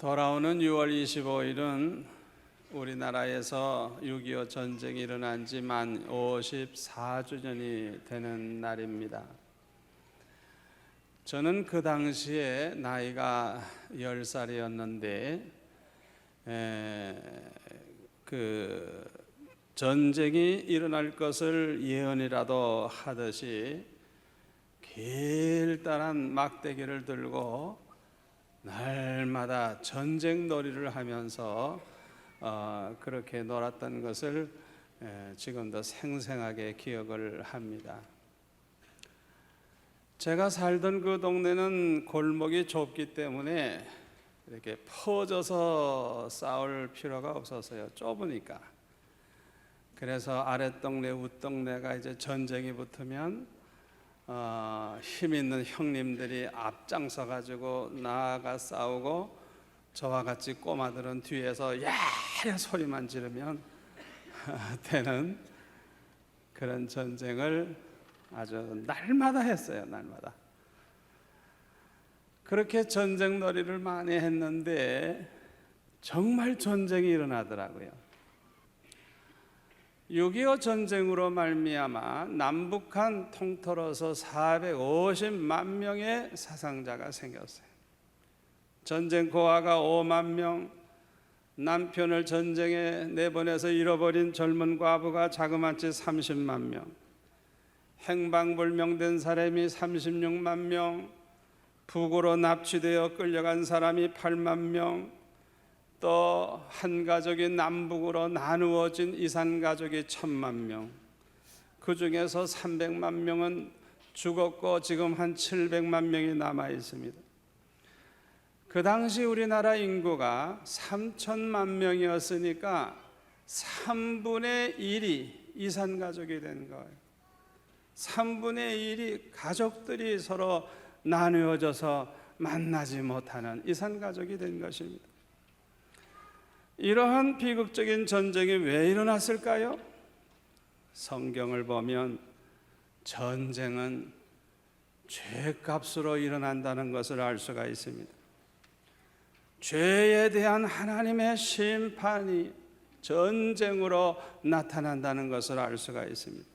돌아오는 6월 25일은 우리나라에서 6.25 전쟁이 일어난 지 만 54주년이 되는 날입니다. 저는 그 당시에 나이가 10살이었는데 그 전쟁이 일어날 것을 예언이라도 하듯이 길다란 막대기를 들고 날마다 전쟁 놀이를 하면서 그렇게 놀았던 것을 지금도 생생하게 기억을 합니다. 제가 살던 그 동네는 골목이 좁기 때문에 이렇게 퍼져서 싸울 필요가 없었어요. 좁으니까. 그래서 아랫동네, 윗동네가 이제 전쟁이 붙으면 힘 있는 형님들이 앞장서 가지고 나아가 싸우고 저와 같이 꼬마들은 뒤에서 야야 소리만 지르면 되는 그런 전쟁을 아주 날마다 했어요. 날마다. 그렇게 전쟁 놀이를 많이 했는데 정말 전쟁이 일어나더라고요. 6.25 전쟁으로 말미암아 남북한 통틀어서 450만 명의 사상자가 생겼어요. 전쟁 고아가 5만 명, 남편을 전쟁에 내보내서 잃어버린 젊은 과부가 자그마치 30만 명, 행방불명된 사람이 36만 명, 북으로 납치되어 끌려간 사람이 8만 명, 또 한 가족이 남북으로 나누어진 이산 가족이 1,000만 명, 그 중에서 300만 명은 죽었고 지금 한 700만 명이 남아 있습니다. 그 당시 우리나라 인구가 3천만 명이었으니까 3분의 1이 이산 가족이 된 거예요. 3분의 1이 가족들이 서로 나누어져서 만나지 못하는 이산 가족이 된 것입니다. 이러한 비극적인 전쟁이 왜 일어났을까요? 성경을 보면 전쟁은 죄값으로 일어난다는 것을 알 수가 있습니다. 죄에 대한 하나님의 심판이 전쟁으로 나타난다는 것을 알 수가 있습니다.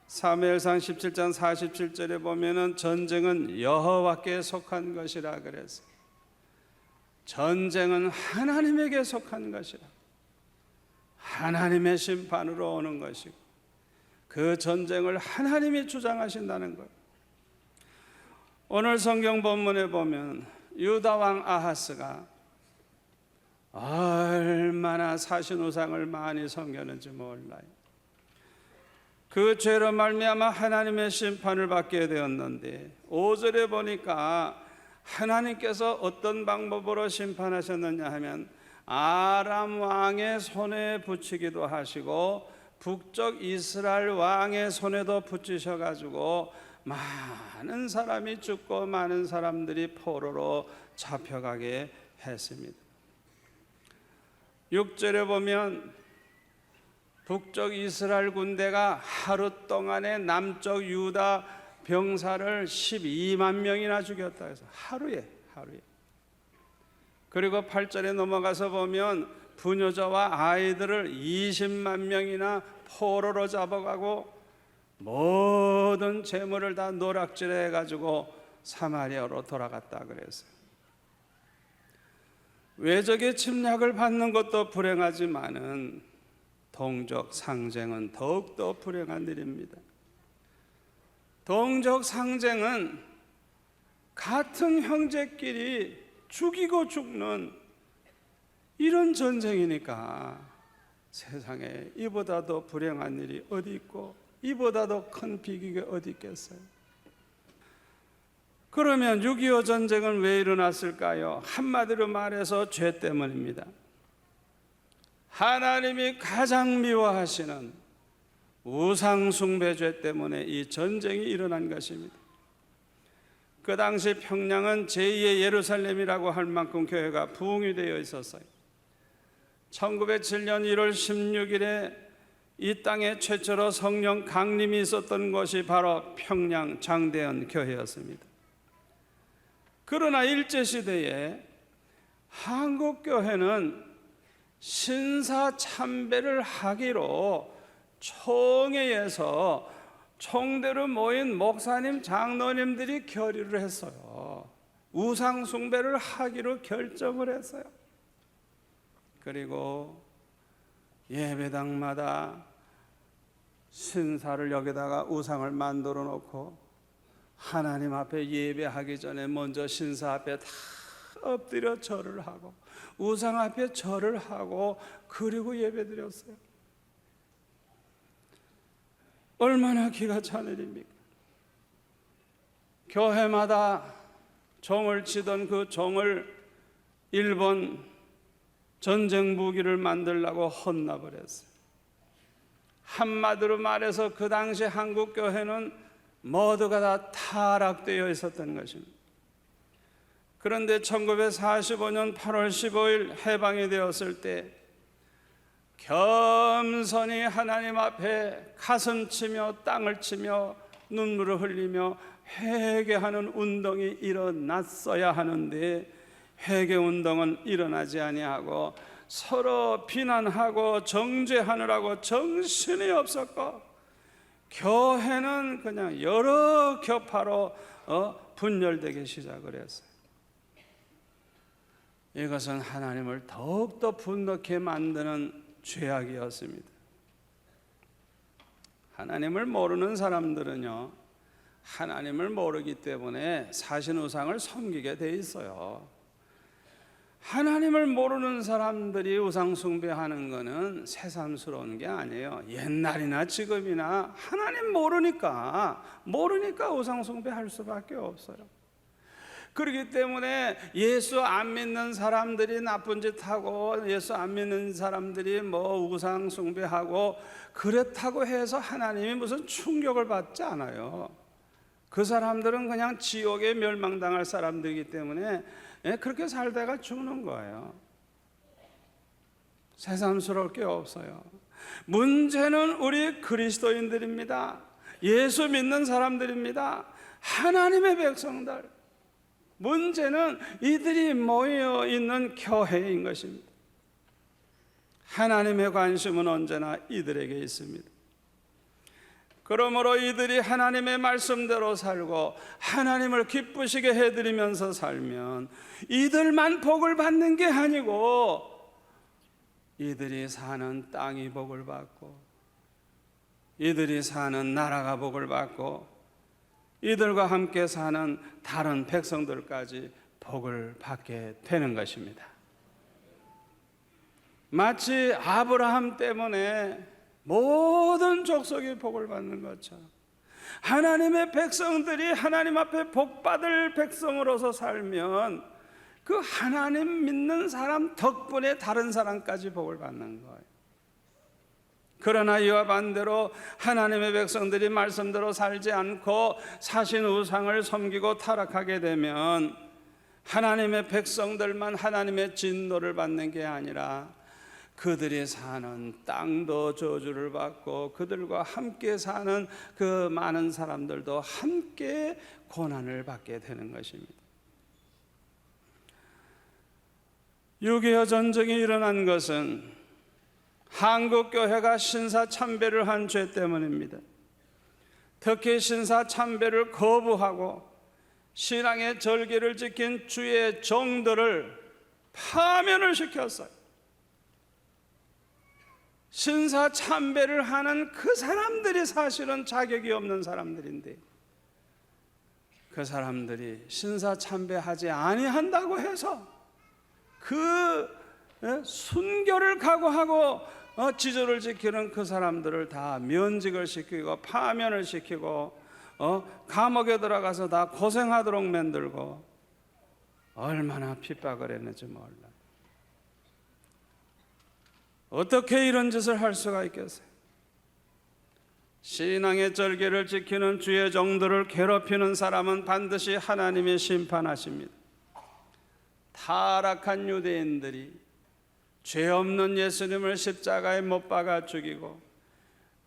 사무엘상 17장 47절에 보면은 전쟁은 여호와께 속한 것이라 그랬어요. 전쟁은 하나님에게 속한 것이라. 하나님의 심판으로 오는 것이고 그 전쟁을 하나님이 주장하신다는 것. 오늘 성경 본문에 보면 유다 왕 아하스가 얼마나 사신우상을 많이 섬겼는지 몰라요. 그 죄로 말미암아 하나님의 심판을 받게 되었는데 5절에 보니까 하나님께서 어떤 방법으로 심판하셨느냐 하면 아람 왕의 손에 붙이기도 하시고 북쪽 이스라엘 왕의 손에도 붙이셔가지고 많은 사람이 죽고 많은 사람들이 포로로 잡혀가게 했습니다. 6절에 보면 북쪽 이스라엘 군대가 하루 동안에 남쪽 유다 병사를 12만 명이나 죽였다 해서 하루에. 그리고 8절에 넘어가서 보면 부녀자와 아이들을 20만 명이나 포로로 잡아가고 모든 재물을 다 노략질해 가지고 사마리아로 돌아갔다 그랬어요. 외적의 침략을 받는 것도 불행하지만은 동족 상쟁은 더욱더 불행한 일입니다. 동족 상쟁은 같은 형제끼리 죽이고 죽는 이런 전쟁이니까 세상에 이보다 더 불행한 일이 어디 있고 이보다 더 큰 비극이 어디 있겠어요? 그러면 6.25 전쟁은 왜 일어났을까요? 한마디로 말해서 죄 때문입니다. 하나님이 가장 미워하시는 우상숭배죄 때문에 이 전쟁이 일어난 것입니다. 그 당시 평양은 제2의 예루살렘이라고 할 만큼 교회가 부흥이 되어 있었어요. 1907년 1월 16일에 이 땅에 최초로 성령 강림이 있었던 곳이 바로 평양 장대현 교회였습니다. 그러나 일제시대에 한국 교회는 신사 참배를 하기로 총회에서 총대로 모인 목사님, 장로님들이 결의를 했어요. 우상 숭배를 하기로 결정을 했어요. 그리고 예배당마다 신사를 여기다가 우상을 만들어 놓고 하나님 앞에 예배하기 전에 먼저 신사 앞에 다 엎드려 절을 하고 우상 앞에 절을 하고 그리고 예배드렸어요. 얼마나 기가 찬 일입니까? 교회마다 종을 치던 그 종을 일본 전쟁 무기를 만들려고 헌납을 했어요. 한마디로 말해서 그 당시 한국 교회는 모두가 다 타락되어 있었던 것입니다. 그런데 1945년 8월 15일 해방이 되었을 때 겸손히 하나님 앞에 가슴 치며 땅을 치며 눈물을 흘리며 회개하는 운동이 일어났어야 하는데 회개운동은 일어나지 아니하고 서로 비난하고 정죄하느라고 정신이 없었고 교회는 그냥 여러 교파로 분열되기 시작을 했어요. 이것은 하나님을 더욱더 분노케 만드는 죄악이었습니다. 하나님을 모르는 사람들은요, 하나님을 모르기 때문에 사신우상을 섬기게 돼 있어요. 하나님을 모르는 사람들이 우상 숭배하는 것은 새삼스러운 게 아니에요. 옛날이나 지금이나 하나님 모르니까 우상 숭배할 수밖에 없어요. 그렇기 때문에 예수 안 믿는 사람들이 나쁜 짓 하고 예수 안 믿는 사람들이 우상 숭배하고 그렇다고 해서 하나님이 무슨 충격을 받지 않아요. 그 사람들은 그냥 지옥에 멸망당할 사람들이기 때문에 그렇게 살다가 죽는 거예요. 새삼스러울 게 없어요. 문제는 우리 그리스도인들입니다. 예수 믿는 사람들입니다. 하나님의 백성들. 문제는 이들이 모여 있는 교회인 것입니다. 하나님의 관심은 언제나 이들에게 있습니다. 그러므로 이들이 하나님의 말씀대로 살고 하나님을 기쁘시게 해드리면서 살면 이들만 복을 받는 게 아니고 이들이 사는 땅이 복을 받고 이들이 사는 나라가 복을 받고 이들과 함께 사는 다른 백성들까지 복을 받게 되는 것입니다. 마치 아브라함 때문에 모든 족속이 복을 받는 것처럼 하나님의 백성들이 하나님 앞에 복받을 백성으로서 살면 그 하나님 믿는 사람 덕분에 다른 사람까지 복을 받는 거예요. 그러나 이와 반대로 하나님의 백성들이 말씀대로 살지 않고 사신 우상을 섬기고 타락하게 되면 하나님의 백성들만 하나님의 진노를 받는 게 아니라 그들이 사는 땅도 저주를 받고 그들과 함께 사는 그 많은 사람들도 함께 고난을 받게 되는 것입니다. 6.25 전쟁이 일어난 것은 한국 교회가 신사 참배를 한 죄 때문입니다. 특히 신사 참배를 거부하고 신앙의 절기를 지킨 주의 종들을 파면을 시켰어요. 신사 참배를 하는 그 사람들이 사실은 자격이 없는 사람들인데 그 사람들이 신사 참배하지 아니한다고 해서 그 순교를 각오하고 지조를 지키는 그 사람들을 다 면직을 시키고 파면을 시키고 감옥에 들어가서 다 고생하도록 만들고 얼마나 핍박을 했는지 몰라. 어떻게 이런 짓을 할 수가 있겠어요? 신앙의 절개를 지키는 주의 종들을 괴롭히는 사람은 반드시 하나님이 심판하십니다. 타락한 유대인들이 죄 없는 예수님을 십자가에 못 박아 죽이고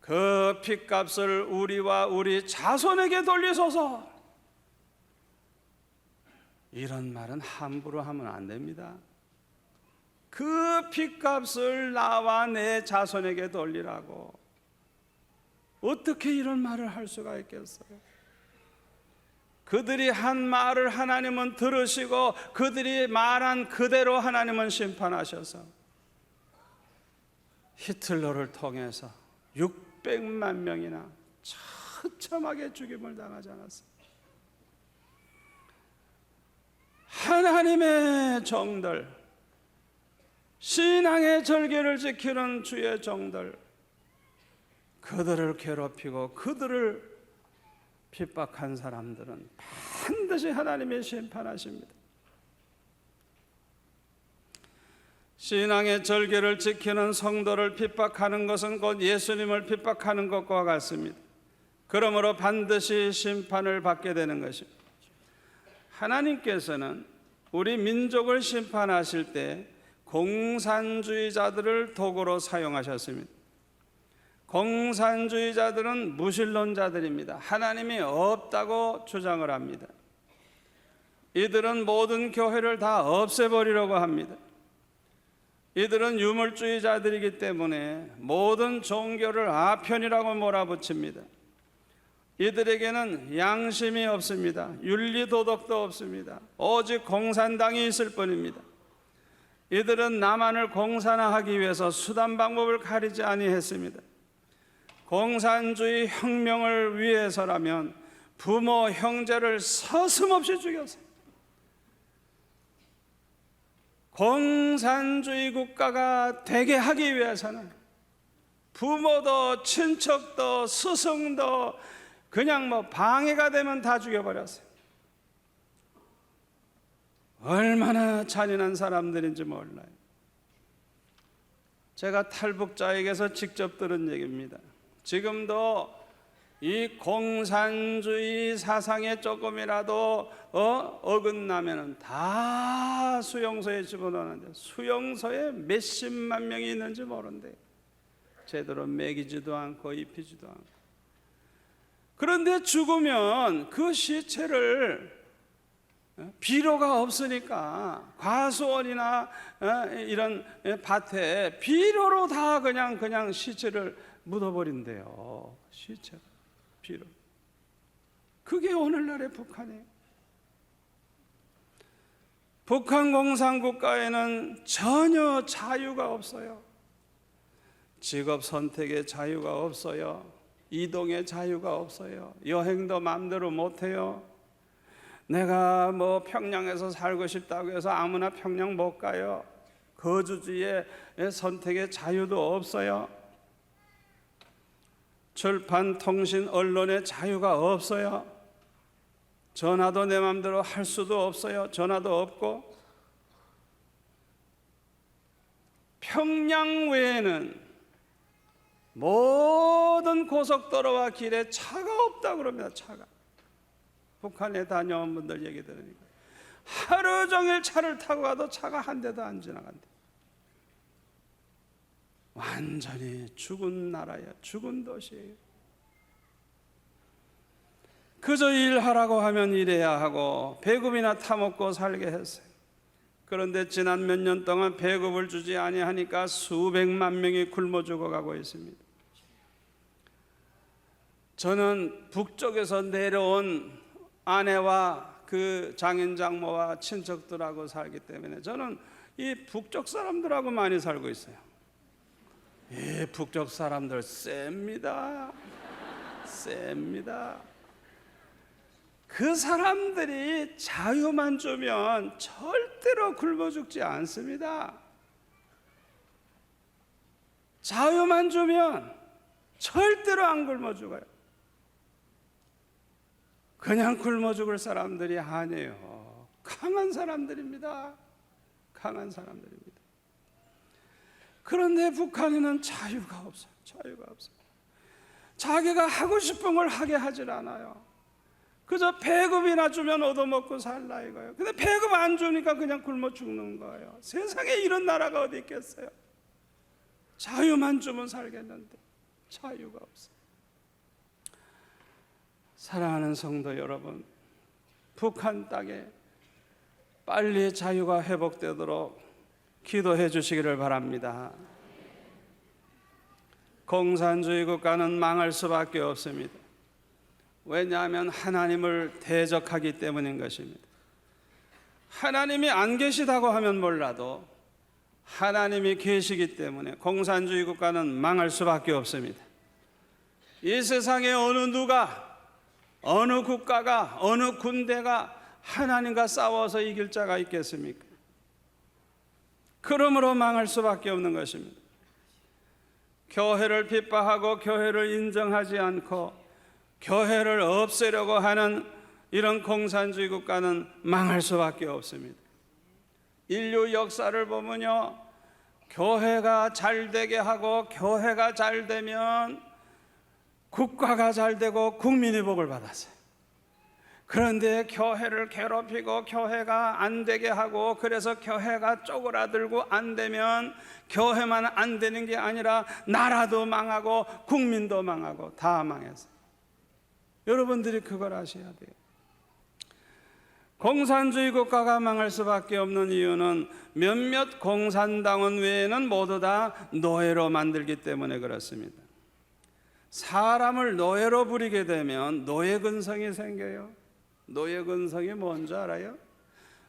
그 핏값을 우리와 우리 자손에게 돌리소서. 이런 말은 함부로 하면 안 됩니다. 그 핏값을 나와 내 자손에게 돌리라고. 어떻게 이런 말을 할 수가 있겠어요? 그들이 한 말을 하나님은 들으시고 그들이 말한 그대로 하나님은 심판하셔서 히틀러를 통해서 600만 명이나 처참하게 죽임을 당하지 않았습니다. 하나님의 종들, 신앙의 절개를 지키는 주의 종들, 그들을 괴롭히고 그들을 핍박한 사람들은 반드시 하나님이 심판하십니다. 신앙의 절개를 지키는 성도를 핍박하는 것은 곧 예수님을 핍박하는 것과 같습니다. 그러므로 반드시 심판을 받게 되는 것입니다. 하나님께서는 우리 민족을 심판하실 때 공산주의자들을 도구로 사용하셨습니다. 공산주의자들은 무신론자들입니다. 하나님이 없다고 주장을 합니다. 이들은 모든 교회를 다 없애버리려고 합니다. 이들은 유물주의자들이기 때문에 모든 종교를 아편이라고 몰아붙입니다. 이들에게는 양심이 없습니다. 윤리도덕도 없습니다. 오직 공산당이 있을 뿐입니다. 이들은 남한을 공산화하기 위해서 수단 방법을 가리지 아니했습니다. 공산주의 혁명을 위해서라면 부모, 형제를 서슴없이 죽였어요. 공산주의 국가가 되게 하기 위해서는 부모도 친척도 스승도 그냥 방해가 되면 다 죽여버렸어요. 얼마나 잔인한 사람들인지 몰라요. 제가 탈북자에게서 직접 들은 얘기입니다. 지금도 이 공산주의 사상에 조금이라도 어긋나면 다 수용소에 집어넣는데 수용소에 몇십만 명이 있는지 모른대. 제대로 먹이지도 않고 입히지도 않고. 그런데 죽으면 그 시체를 비료가 없으니까 과수원이나 이런 밭에 비료로 다 그냥 시체를 묻어버린대요. 시체가 비료. 그게 오늘날의 북한이에요. 북한 공산국가에는 전혀 자유가 없어요. 직업 선택의 자유가 없어요. 이동의 자유가 없어요. 여행도 마음대로 못해요. 내가 평양에서 살고 싶다고 해서 아무나 평양 못 가요. 거주지의 선택의 자유도 없어요. 출판, 통신, 언론의 자유가 없어요. 전화도 내 마음대로 할 수도 없어요. 전화도 없고. 평양 외에는 모든 고속도로와 길에 차가 없다고 그럽니다. 차가. 북한에 다녀온 분들 얘기 들으니까 하루 종일 차를 타고 가도 차가 한 대도 안 지나간대. 완전히 죽은 나라예요. 죽은 도시예요. 그저 일하라고 하면 일해야 하고 배급이나 타먹고 살게 했어요. 그런데 지난 몇 년 동안 배급을 주지 아니하니까 수백만 명이 굶어 죽어가고 있습니다. 저는 북쪽에서 내려온 아내와 그 장인 장모와 친척들하고 살기 때문에 저는 이 북쪽 사람들하고 많이 살고 있어요. 이 북쪽 사람들 셉니다. 셉니다. 그 사람들이 자유만 주면 절대로 굶어 죽지 않습니다. 자유만 주면 절대로 안 굶어 죽어요. 그냥 굶어 죽을 사람들이 아니에요. 강한 사람들입니다. 강한 사람들입니다. 그런데 북한에는 자유가 없어요. 자유가 없어요. 자기가 하고 싶은 걸 하게 하질 않아요. 그저 배급이나 주면 얻어먹고 살라 이거예요. 근데 배급 안 주니까 그냥 굶어 죽는 거예요. 세상에 이런 나라가 어디 있겠어요? 자유만 주면 살겠는데 자유가 없어요. 사랑하는 성도 여러분, 북한 땅에 빨리 자유가 회복되도록 기도해 주시기를 바랍니다. 공산주의 국가는 망할 수밖에 없습니다. 왜냐하면 하나님을 대적하기 때문인 것입니다. 하나님이 안 계시다고 하면 몰라도 하나님이 계시기 때문에 공산주의 국가는 망할 수밖에 없습니다. 이 세상에 어느 누가, 어느 국가가, 어느 군대가 하나님과 싸워서 이길 자가 있겠습니까? 그러므로 망할 수밖에 없는 것입니다. 교회를 핍박하고 교회를 인정하지 않고 교회를 없애려고 하는 이런 공산주의 국가는 망할 수밖에 없습니다. 인류 역사를 보면요, 교회가 잘 되게 하고 교회가 잘 되면 국가가 잘 되고 국민이 복을 받았어요. 그런데 교회를 괴롭히고 교회가 안 되게 하고, 그래서 교회가 쪼그라들고 안 되면 교회만 안 되는 게 아니라 나라도 망하고 국민도 망하고 다 망했어요. 여러분들이 그걸 아셔야 돼요. 공산주의 국가가 망할 수밖에 없는 이유는 몇몇 공산당원 외에는 모두 다 노예로 만들기 때문에 그렇습니다. 사람을 노예로 부리게 되면 노예근성이 생겨요. 노예근성이 뭔지 알아요?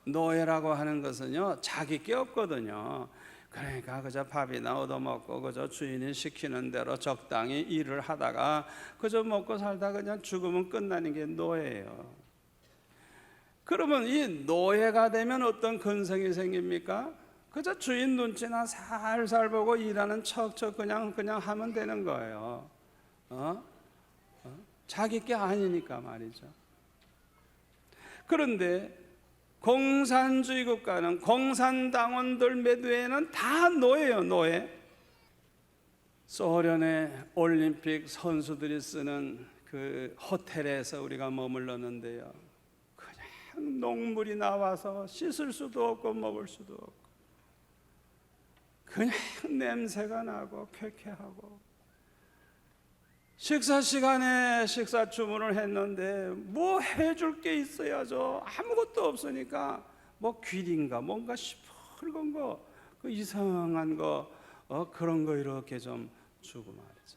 노예라고 하는 것은요, 자기 게 없거든요. 그러니까 그저 밥이나 얻어먹고 그저 주인이 시키는 대로 적당히 일을 하다가 그저 먹고 살다 그냥 죽으면 끝나는 게 노예예요. 그러면 이 노예가 되면 어떤 근성이 생깁니까? 그저 주인 눈치나 살살 보고 일하는 척척 그냥 하면 되는 거예요. 자기 게 아니니까 말이죠. 그런데 공산주의 국가는 공산당원들 매두에는 다 노예예요, 노예. 소련의 올림픽 선수들이 쓰는 그 호텔에서 우리가 머물렀는데요, 그냥 녹물이 나와서 씻을 수도 없고 먹을 수도 없고 그냥 냄새가 나고 쾌쾌하고, 식사 시간에 식사 주문을 했는데 뭐 해줄 게 있어야죠. 아무것도 없으니까 뭐 귀린가 뭔가 시뻘건 거, 그 이상한 거, 그런 거 이렇게 좀 주고 말이죠.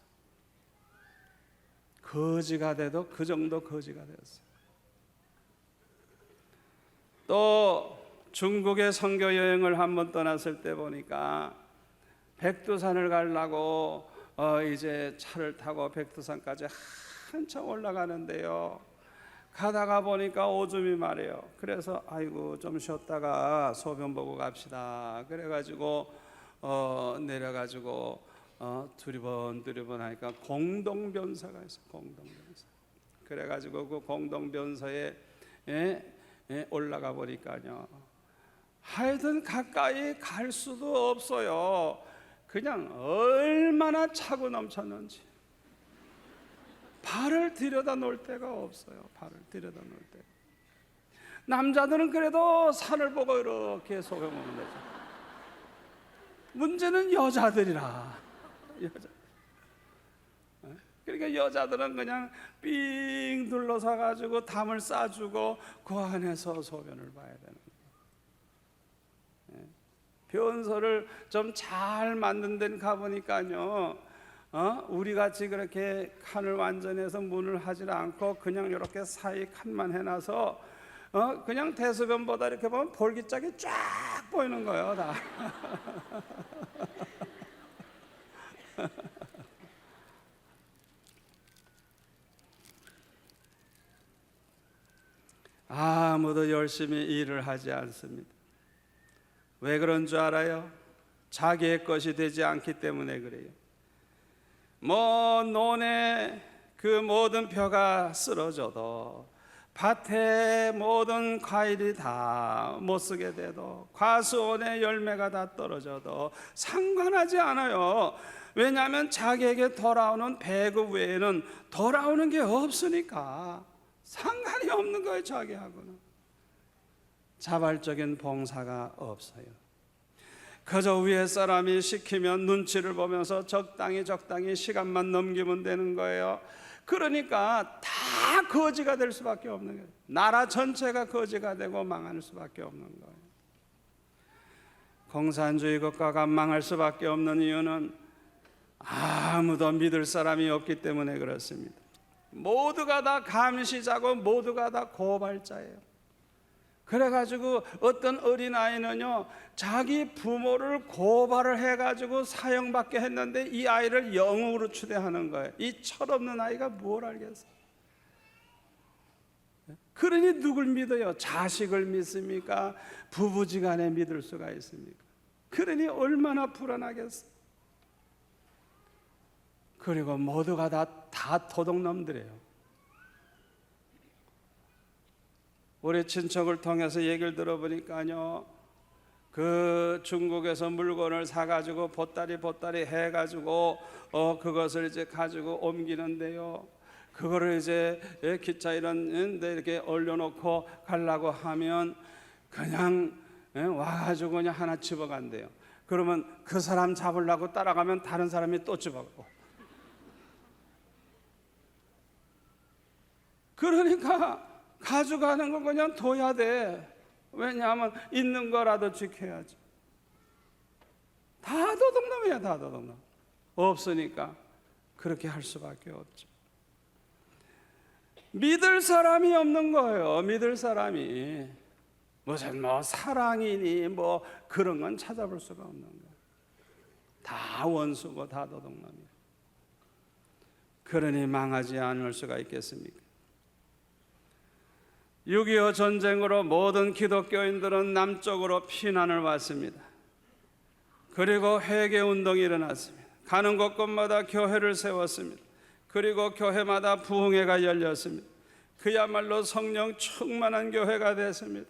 거지가 돼도 그 정도 거지가 되었어요. 또 중국에 선교 여행을 한번 떠났을 때 보니까 백두산을 가려고 이제 차를 타고 백두산까지 한참 올라가는데요, 가다가 보니까 오줌이 마려요. 그래서 아이고 좀 쉬었다가 소변 보고 갑시다. 그래가지고 내려가지고 두리번 하니까 공동변사가 있어요. 공동변사. 그래가지고 그 공동변사에 올라가 보니까요, 하여튼 가까이 갈 수도 없어요. 그냥 얼마나 차고 넘쳤는지 발을 들여다 놓을 데가 없어요. 발을 들여다 놓을 데. 남자들은 그래도 산을 보고 이렇게 소변먹는 거죠. 문제는 여자들이라. 그러니까 여자들은 그냥 삥 둘러서 가지고 담을 싸주고 그 안에서 소변을 봐야 되는 거예요. 변소를 좀 잘 만든 데는 가보니까요, 우리 같이 그렇게 칸을 완전해서 문을 하지 않고 그냥 이렇게 사이 칸만 해놔서 그냥 대소변보다 이렇게 보면 볼기짝이 쫙 보이는 거예요, 다. 아무도 열심히 일을 하지 않습니다. 왜 그런 줄 알아요? 자기의 것이 되지 않기 때문에 그래요. 뭐 논에 그 모든 벼가 쓰러져도, 밭에 모든 과일이 다 못 쓰게 돼도, 과수원의 열매가 다 떨어져도 상관하지 않아요. 왜냐하면 자기에게 돌아오는 배급 외에는 돌아오는 게 없으니까 상관이 없는 거예요. 자기하고는 자발적인 봉사가 없어요. 그저 위에 사람이 시키면 눈치를 보면서 적당히 시간만 넘기면 되는 거예요. 그러니까 다 거지가 될 수밖에 없는 거예요. 나라 전체가 거지가 되고 망할 수밖에 없는 거예요. 공산주의 국가가 망할 수밖에 없는 이유는 아무도 믿을 사람이 없기 때문에 그렇습니다. 모두가 다 감시자고 모두가 다 고발자예요. 그래가지고 어떤 어린아이는요, 자기 부모를 고발을 해가지고 사형받게 했는데 이 아이를 영웅으로 추대하는 거예요. 이 철없는 아이가 뭘 알겠어요? 그러니 누굴 믿어요? 자식을 믿습니까? 부부지간에 믿을 수가 있습니까? 그러니 얼마나 불안하겠어요? 그리고 모두가 다 도둑놈들이에요. 우리 친척을 통해서 얘기를 들어보니까요, 그 중국에서 물건을 사가지고 보따리 해가지고 그것을 이제 가지고 옮기는데요, 그거를 이제 기차 이런 데 이렇게 올려놓고 가려고 하면 그냥 와가지고 그냥 하나 집어간대요. 그러면 그 사람 잡으려고 따라가면 다른 사람이 또 집어가고. 그러니까 가져가는 거 그냥 둬야 돼. 왜냐하면 있는 거라도 지켜야지. 다 도둑놈이야, 다 도둑놈. 없으니까 그렇게 할 수밖에 없죠. 믿을 사람이 없는 거예요. 믿을 사람이. 무슨 사랑이니 그런 건 찾아볼 수가 없는 거예요. 다 원수고 다 도둑놈이에요. 그러니 망하지 않을 수가 있겠습니까? 6.25 전쟁으로 모든 기독교인들은 남쪽으로 피난을 왔습니다. 그리고 회개운동이 일어났습니다. 가는 곳곳마다 교회를 세웠습니다. 그리고 교회마다 부흥회가 열렸습니다. 그야말로 성령 충만한 교회가 됐습니다.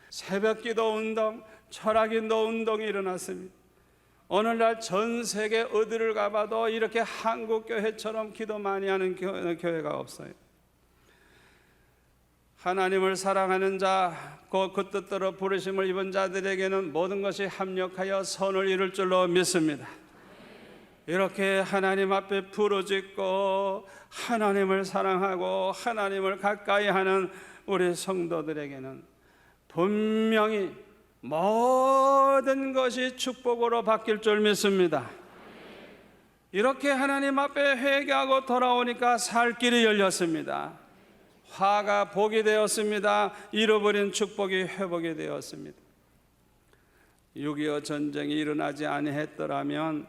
새벽기도 운동, 철학인도 운동이 일어났습니다. 오늘날 전 세계 어디를 가봐도 이렇게 한국 교회처럼 기도 많이 하는 교회가 없어요. 하나님을 사랑하는 자, 그 뜻대로 부르심을 입은 자들에게는 모든 것이 합력하여 선을 이룰 줄로 믿습니다. 이렇게 하나님 앞에 부르짖고 하나님을 사랑하고 하나님을 가까이 하는 우리 성도들에게는 분명히 모든 것이 축복으로 바뀔 줄 믿습니다. 이렇게 하나님 앞에 회개하고 돌아오니까 살 길이 열렸습니다. 화가 복이 되었습니다. 잃어버린 축복이 회복이 되었습니다. 6.25 전쟁이 일어나지 아니했더라면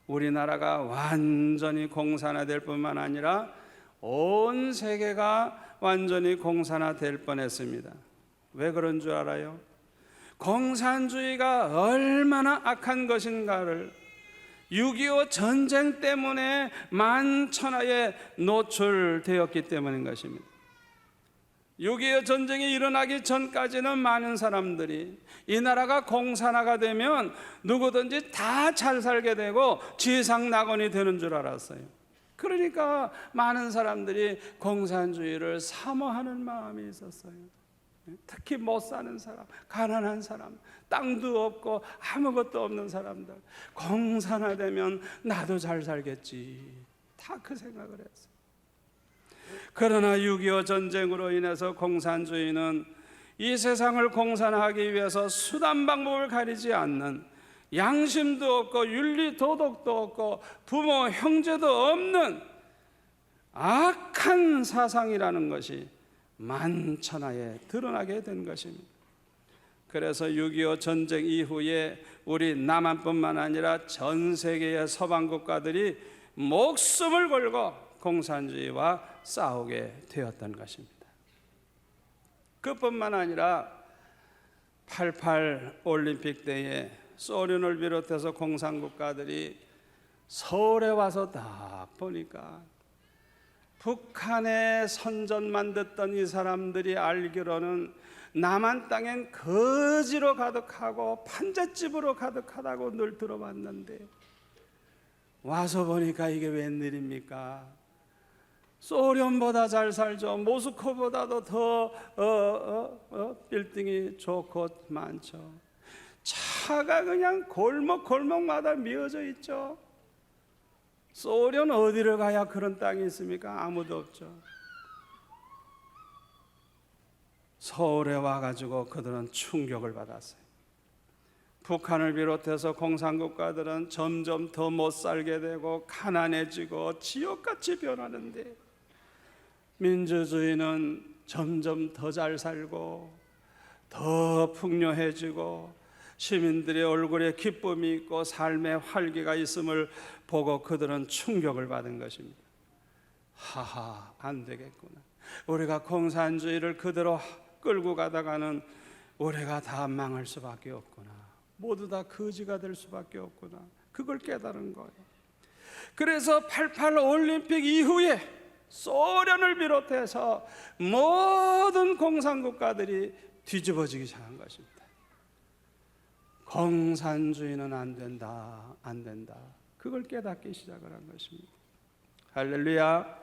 우리나라가 완전히 공산화될 뿐만 아니라 온 세계가 완전히 공산화될 뻔했습니다. 왜 그런 줄 알아요? 공산주의가 얼마나 악한 것인가를 6.25 전쟁 때문에 만천하에 노출되었기 때문인 것입니다. 6.25 전쟁이 일어나기 전까지는 많은 사람들이 이 나라가 공산화가 되면 누구든지 다 잘 살게 되고 지상낙원이 되는 줄 알았어요. 그러니까 많은 사람들이 공산주의를 사모하는 마음이 있었어요. 특히 못 사는 사람, 가난한 사람, 땅도 없고 아무것도 없는 사람들, 공산화되면 나도 잘 살겠지, 다 그 생각을 했어요. 그러나 6.25 전쟁으로 인해서 공산주의는 이 세상을 공산화하기 위해서 수단 방법을 가리지 않는, 양심도 없고 윤리 도덕도 없고 부모 형제도 없는 악한 사상이라는 것이 만천하에 드러나게 된 것입니다. 그래서 6.25 전쟁 이후에 우리 남한뿐만 아니라 전 세계의 서방 국가들이 목숨을 걸고 공산주의와 싸우게 되었던 것입니다. 그뿐만 아니라 88 올림픽 때에 소련을 비롯해서 공산국가들이 서울에 와서 딱 보니까 북한에 선전만 듣던 이 사람들이 알기로는 남한 땅엔 거지로 가득하고 판잣집으로 가득하다고 늘 들어봤는데 와서 보니까 이게 웬일입니까? 소련보다 잘 살죠. 모스크보다도 더 빌딩이 좋고 많죠. 차가 그냥 골목마다 미어져 있죠. 소련 어디를 가야 그런 땅이 있습니까? 아무도 없죠. 서울에 와가지고 그들은 충격을 받았어요. 북한을 비롯해서 공산국가들은 점점 더 못 살게 되고 가난해지고 지옥같이 변하는데, 민주주의는 점점 더 잘 살고 더 풍요해지고 시민들의 얼굴에 기쁨이 있고 삶의 활기가 있음을 보고 그들은 충격을 받은 것입니다. 하하, 안 되겠구나. 우리가 공산주의를 그대로 끌고 가다가는 우리가 다 망할 수밖에 없구나. 모두 다 거지가 될 수밖에 없구나. 그걸 깨달은 거예요. 그래서 88 올림픽 이후에 소련을 비롯해서 모든 공산국가들이 뒤집어지기 시작한 것입니다. 공산주의는 안 된다, 안 된다. 그걸 깨닫기 시작을 한 것입니다. 할렐루야.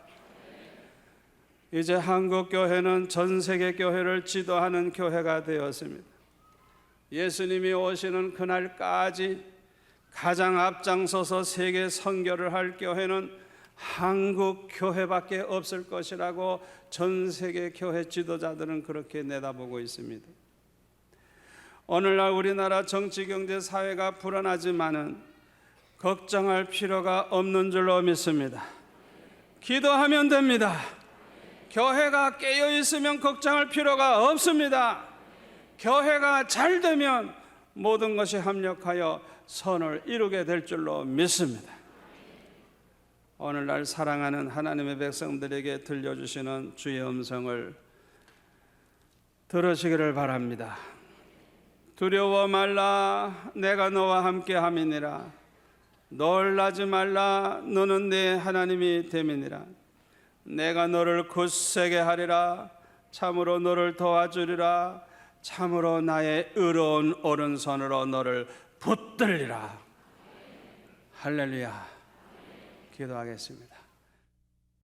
이제 한국 교회는 전 세계 교회를 지도하는 교회가 되었습니다. 예수님이 오시는 그날까지 가장 앞장서서 세계 선교를 할 교회는 한국 교회밖에 없을 것이라고 전 세계 교회 지도자들은 그렇게 내다보고 있습니다. 오늘날 우리나라 정치, 경제, 사회가 불안하지만은 걱정할 필요가 없는 줄로 믿습니다. 기도하면 됩니다. 교회가 깨어 있으면 걱정할 필요가 없습니다. 교회가 잘 되면 모든 것이 합력하여 선을 이루게 될 줄로 믿습니다. 오늘날 사랑하는 하나님의 백성들에게 들려주시는 주의 음성을 들으시기를 바랍니다. 두려워 말라, 내가 너와 함께 함이니라. 놀라지 말라, 너는 내 하나님이 됨이니라. 내가 너를 굳세게 하리라. 참으로 너를 도와주리라. 참으로 나의 의로운 오른손으로 너를 붙들리라. 할렐루야. 기도하겠습니다.